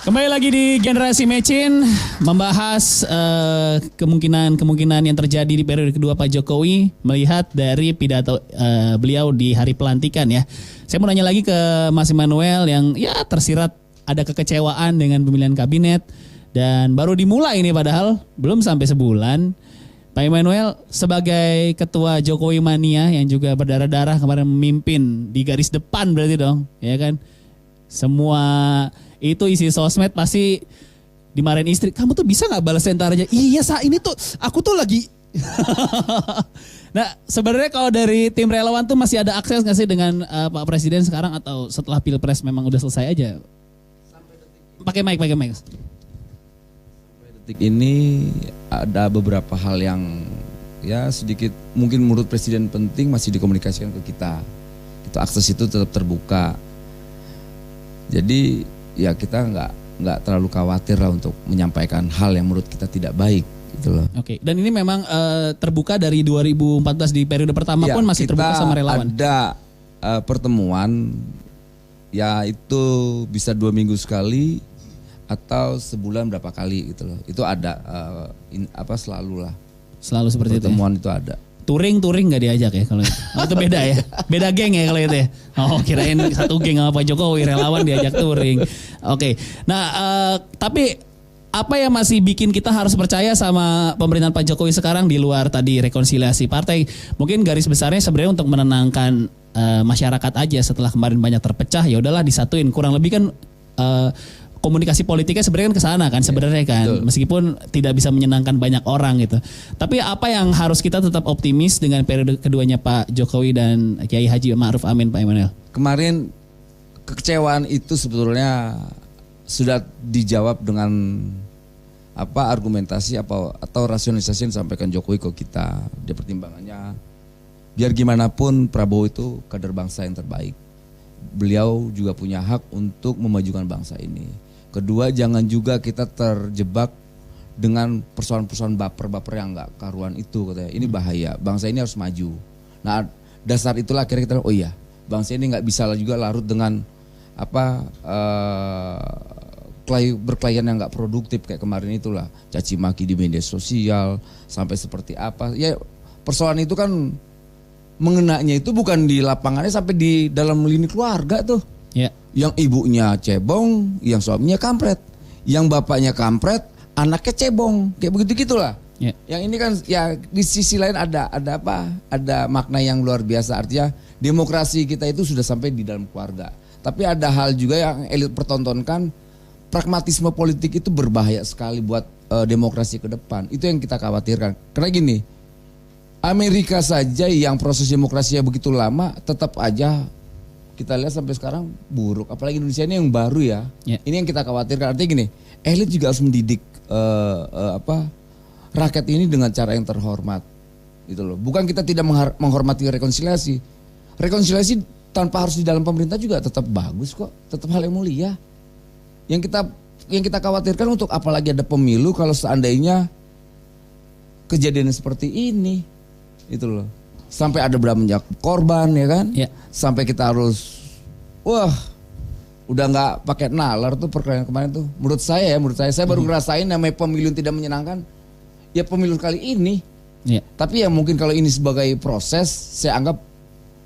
Kembali lagi di Generasi Mecin membahas kemungkinan yang terjadi di periode kedua Pak Jokowi melihat dari pidato beliau di hari pelantikan ya. Saya mau nanya lagi ke Mas Immanuel yang ya tersirat ada kekecewaan dengan pemilihan kabinet dan baru dimulai ini padahal belum sampai sebulan. Pak Immanuel sebagai ketua Jokowi Mania yang juga berdarah-darah kemarin memimpin di garis depan berarti dong, ya kan? Semua itu isi sosmed pasti dimarahin istri. Kamu tuh bisa nggak balas entar aja? Iya ini tuh aku tuh lagi. Nah sebenarnya kalau dari tim relawan tuh masih ada akses nggak sih dengan Pak Presiden sekarang atau setelah Pilpres memang udah selesai aja? Pakai mic. Sampai detik ini ada beberapa hal yang ya sedikit mungkin menurut Presiden penting masih dikomunikasikan ke kita. Itu akses itu tetap terbuka. Jadi ya kita nggak terlalu khawatir lah untuk menyampaikan hal yang menurut kita tidak baik gitu loh. Oke. Dan ini memang terbuka dari 2014 di periode pertama ya, pun masih terbuka sama relawan. Ada pertemuan ya itu bisa 2 minggu sekali atau sebulan berapa kali gitu loh. Itu ada selalu lah. Selalu seperti pertemuan itu ya? Itu ada. Touring nggak diajak ya kalau itu? Oh, itu beda ya? Beda geng ya kalau itu ya? Oh kirain satu geng sama Pak Jokowi relawan diajak touring. Oke. Nah tapi apa yang masih bikin kita harus percaya sama pemerintahan Pak Jokowi sekarang di luar tadi rekonsiliasi partai? Mungkin garis besarnya sebenarnya untuk menenangkan masyarakat aja setelah kemarin banyak terpecah. Ya udahlah disatuin. Kurang lebih kan komunikasi politiknya sebenarnya kan kesana kan sebenarnya kan. Betul. Meskipun tidak bisa menyenangkan banyak orang gitu. Tapi apa yang harus kita tetap optimis dengan periode keduanya Pak Jokowi dan Kiai Haji Ma'ruf Amin, Pak Immanuel? Kemarin kekecewaan itu sebetulnya sudah dijawab dengan argumentasi atau rasionalisasi yang disampaikan Jokowi ke kita. Dia pertimbangannya biar gimana pun Prabowo itu kader bangsa yang terbaik. Beliau juga punya hak untuk memajukan bangsa ini. Kedua, jangan juga kita terjebak dengan persoalan-persoalan baper-baper yang nggak karuan itu katanya. Ini bahaya. Bangsa ini harus maju. Nah, dasar itulah akhirnya kita bangsa ini nggak bisa juga larut dengan berkelayan yang nggak produktif kayak kemarin itulah. Caci maki di media sosial sampai seperti apa. Ya persoalan itu kan mengenanya itu bukan di lapangannya sampai di dalam lini keluarga tuh. Ya. Yang ibunya cebong, yang suaminya kampret, yang bapaknya kampret, anaknya cebong, kayak begitu gitulah. Ya. Yang ini kan ya di sisi lain ada makna yang luar biasa, artinya demokrasi kita itu sudah sampai di dalam keluarga. Tapi ada hal juga yang elit pertontonkan, pragmatisme politik itu berbahaya sekali buat demokrasi ke depan. Itu yang kita khawatirkan. Karena gini, Amerika saja yang proses demokrasinya begitu lama tetap aja kita lihat sampai sekarang buruk. Apalagi Indonesia ini yang baru ya. Ini yang kita khawatirkan. Artinya gini, elit juga harus mendidik rakyat ini dengan cara yang terhormat. Gitu loh. Bukan kita tidak menghormati rekonsiliasi. Rekonsiliasi tanpa harus di dalam pemerintah juga tetap bagus kok. Tetap hal yang mulia. Yang kita khawatirkan untuk apalagi ada pemilu kalau seandainya kejadian seperti ini. Itu loh. Sampai ada berapa banyak korban ya kan? Ya. Sampai kita harus udah nggak pakai nalar tuh perkelahian kemarin tuh. Menurut saya baru ngerasain namanya pemilu yang tidak menyenangkan. Ya pemilu kali ini. Ya. Tapi ya mungkin kalau ini sebagai proses, saya anggap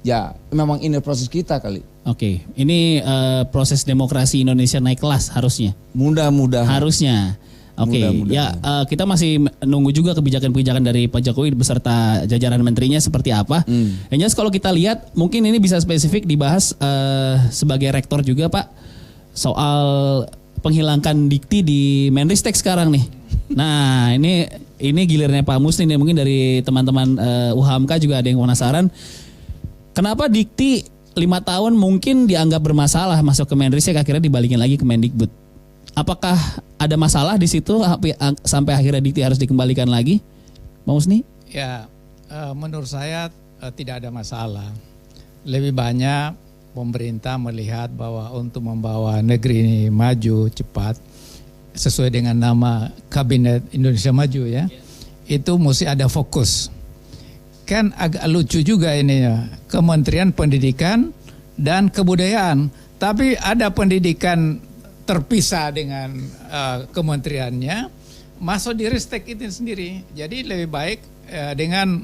ya memang ini proses kita kali. Oke, ini proses demokrasi Indonesia naik kelas harusnya. Mudah-mudahan. Harusnya. Oke, ya kita masih nunggu juga kebijakan-kebijakan dari Pak Jokowi beserta jajaran menterinya seperti apa. Yang jelas kalau kita lihat mungkin ini bisa spesifik dibahas sebagai rektor juga Pak soal penghilangkan dikti di Menristek sekarang nih. Nah ini gilirnya Pak Musni nih, mungkin dari teman-teman UHAMKA juga ada yang penasaran. Kenapa dikti 5 tahun mungkin dianggap bermasalah masuk ke Menristek akhirnya dibalikin lagi ke Mendikbud? Apakah ada masalah di situ sampai akhirnya dikti harus dikembalikan lagi, Pak Musni? Ya, menurut saya tidak ada masalah. Lebih banyak pemerintah melihat bahwa untuk membawa negeri ini maju cepat sesuai dengan nama Kabinet Indonesia Maju ya, itu mesti ada fokus. Kan agak lucu juga ini ya, Kementerian Pendidikan dan Kebudayaan, tapi ada pendidikan terpisah dengan kementeriannya, masuk di Ristek itu sendiri. Jadi lebih baik dengan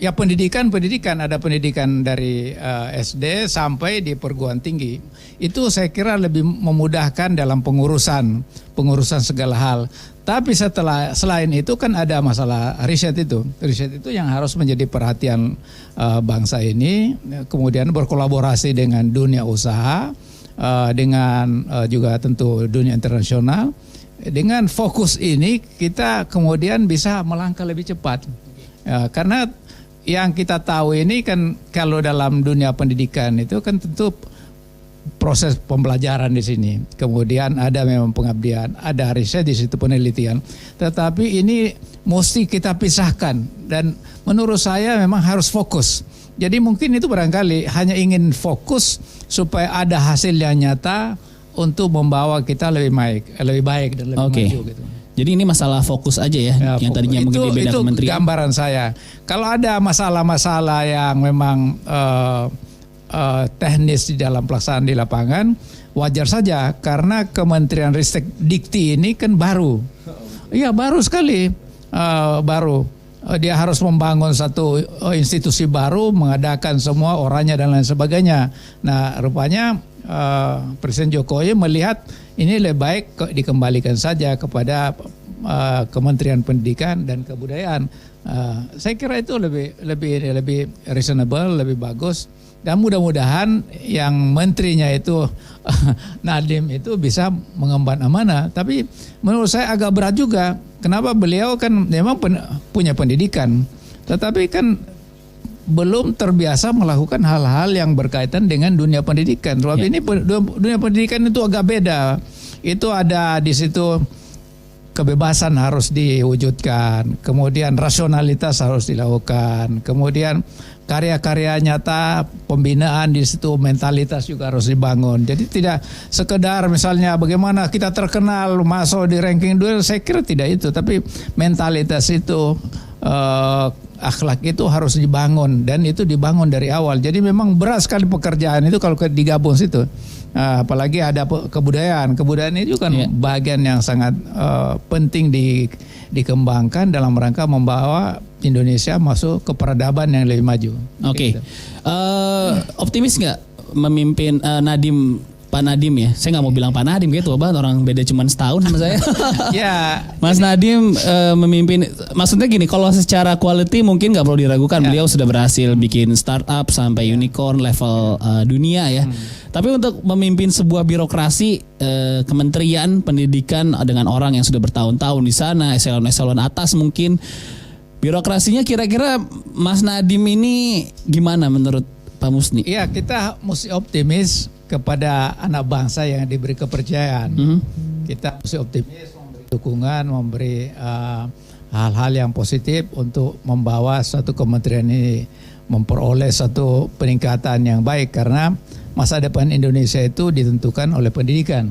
ya pendidikan ada pendidikan dari SD sampai di perguruan tinggi. Itu saya kira lebih memudahkan dalam pengurusan segala hal. Tapi selain itu kan ada masalah riset itu yang harus menjadi perhatian bangsa ini. Kemudian berkolaborasi dengan dunia usaha, dengan juga tentu dunia internasional. Dengan fokus ini kita kemudian bisa melangkah lebih cepat. Karena yang kita tahu ini kan kalau dalam dunia pendidikan itu kan tentu proses pembelajaran di sini. Kemudian ada memang pengabdian, ada riset di situ, penelitian. Tetapi ini mesti kita pisahkan dan menurut saya memang harus fokus. Jadi mungkin itu barangkali hanya ingin fokus supaya ada hasil yang nyata untuk membawa kita lebih baik dan lebih maju gitu. Jadi ini masalah fokus aja ya yang tadinya mungkin di beda kementerian. Itu gambaran saya. Kalau ada masalah-masalah yang memang teknis di dalam pelaksanaan di lapangan, wajar saja karena Kementerian Ristek Dikti ini kan baru. Iya baru sekali, baru. Dia harus membangun satu institusi baru, mengadakan semua orangnya dan lain sebagainya. Nah rupanya Presiden Jokowi melihat ini lebih baik dikembalikan saja kepada Kementerian Pendidikan dan Kebudayaan. Saya kira itu lebih reasonable, lebih bagus. Dan mudah-mudahan yang menterinya itu Nadiem itu bisa mengemban amanah. Tapi menurut saya agak berat juga. Kenapa beliau kan memang punya pendidikan, tetapi kan belum terbiasa melakukan hal-hal yang berkaitan dengan dunia pendidikan. Sebab ini dunia pendidikan itu agak beda. Itu ada di situ kebebasan harus diwujudkan, kemudian rasionalitas harus dilakukan, kemudian karya-karya nyata, pembinaan di situ, mentalitas juga harus dibangun. Jadi tidak sekedar misalnya bagaimana kita terkenal masuk di ranking 2, saya kira tidak itu, tapi mentalitas itu, akhlak itu harus dibangun dan itu dibangun dari awal. Jadi memang berat sekali pekerjaan itu kalau digabung situ. Apalagi ada kebudayaan ini juga kan bagian yang sangat penting dikembangkan dalam rangka membawa Indonesia masuk ke peradaban yang lebih maju. Oke. Gitu. Optimis nggak memimpin Pak Nadiem ya? Saya nggak mau bilang Pak Nadiem gitu, banget orang beda cuma setahun sama saya. Ya, Mas Nadiem memimpin. Maksudnya gini, kalau secara quality mungkin nggak perlu diragukan. Beliau sudah berhasil bikin startup sampai unicorn level dunia ya. Tapi untuk memimpin sebuah birokrasi Kementerian Pendidikan dengan orang yang sudah bertahun-tahun di sana, eselon-eselon atas mungkin, birokrasinya kira-kira Mas Nadiem ini gimana menurut Pak Musni? Iya, kita mesti optimis kepada anak bangsa yang diberi kepercayaan. Kita mesti optimis, memberi dukungan, memberi hal-hal yang positif untuk membawa satu kementerian ini memperoleh satu peningkatan yang baik, karena masa depan Indonesia itu ditentukan oleh pendidikan.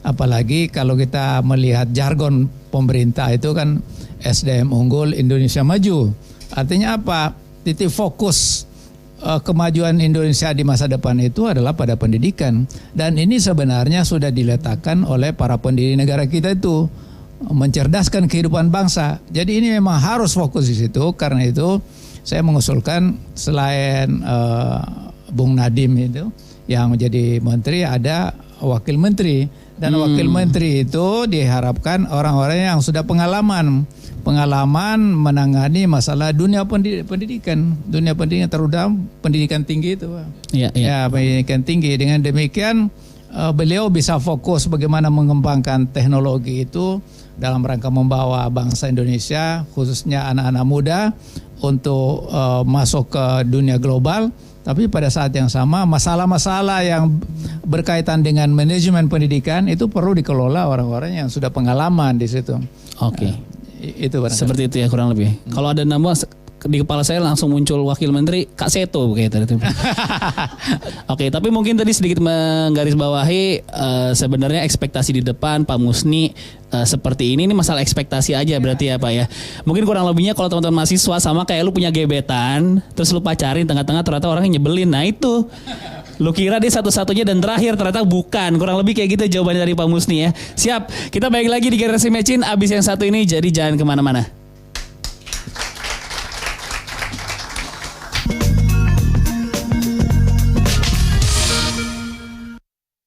Apalagi kalau kita melihat jargon pemerintah itu kan SDM unggul, Indonesia maju. Artinya apa? Titik fokus kemajuan Indonesia di masa depan itu adalah pada pendidikan. Dan ini sebenarnya sudah diletakkan oleh para pendiri negara kita itu, mencerdaskan kehidupan bangsa. Jadi ini memang harus fokus di situ. Karena itu saya mengusulkan selain Bung Nadiem itu yang menjadi menteri, ada wakil menteri. Dan wakil menteri itu diharapkan orang-orang yang sudah pengalaman menangani masalah dunia pendidikan terutama pendidikan tinggi itu, Pak. Ya, pendidikan tinggi. Dengan demikian beliau bisa fokus bagaimana mengembangkan teknologi itu dalam rangka membawa bangsa Indonesia, khususnya anak-anak muda, untuk masuk ke dunia global. Tapi pada saat yang sama masalah-masalah yang berkaitan dengan manajemen pendidikan itu perlu dikelola orang-orang yang sudah pengalaman di situ. Oke. Itu barangkali. Seperti itu ya kurang lebih. Kalau ada nama di kepala saya langsung muncul wakil menteri Kak Seto kayak tadi. Oke, tapi mungkin tadi sedikit menggarisbawahi sebenarnya ekspektasi di depan Pak Musni seperti ini masalah ekspektasi aja berarti ya Pak ya. Mungkin kurang lebihnya kalau teman-teman mahasiswa sama kayak lu punya gebetan terus lu pacarin tengah-tengah ternyata orangnya nyebelin. Nah itu Lu kira dia satu-satunya dan terakhir, ternyata bukan. Kurang lebih kayak gitu jawabannya dari Pak Musni ya. Siap, kita balik lagi di Generasi Mecin abis yang satu ini, jadi jangan kemana-mana.